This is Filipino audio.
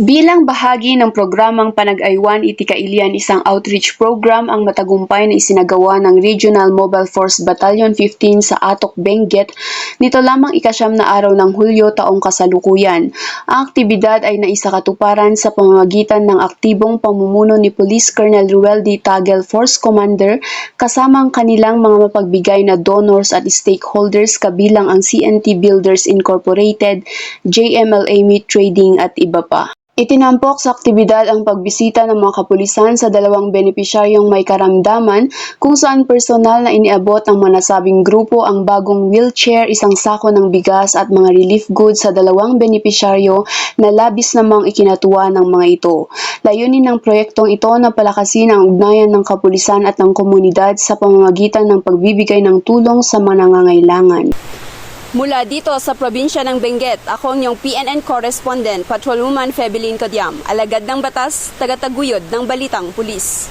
Bilang bahagi ng programang Panag-aywan iti Kailian, isang outreach program ang matagumpay na isinagawa ng Regional Mobile Force Battalion 15 sa Atok, Benguet nito lamang ika-9 na araw ng Hulyo taong kasalukuyan. Ang aktibidad ay naisakatuparan sa pamamagitan ng aktibong pamumuno ni Police Colonel Ruel D. Tagel, Force Commander, kasama ang kanilang mga mapagbigay na donors at stakeholders kabilang ang CNT Builders Incorporated, JMLA Meat Trading at iba pa. Itinampok sa aktibidad ang pagbisita ng mga kapulisan sa dalawang benepisyaryong may karamdaman kung saan personal na iniabot ng manasabing grupo ang bagong wheelchair, isang sako ng bigas at mga relief goods sa dalawang benepisyaryo na labis namang ikinatuwa ng mga ito. Layunin ng proyektong ito na palakasin ang ugnayan ng kapulisan at ng komunidad sa pamamagitan ng pagbibigay ng tulong sa mga nangangailangan. Mula dito sa probinsya ng Benguet, ako ang iyong PNN correspondent, Patrolwoman Febelin Codiam, alagad ng batas, tagataguyod ng Balitang Pulis.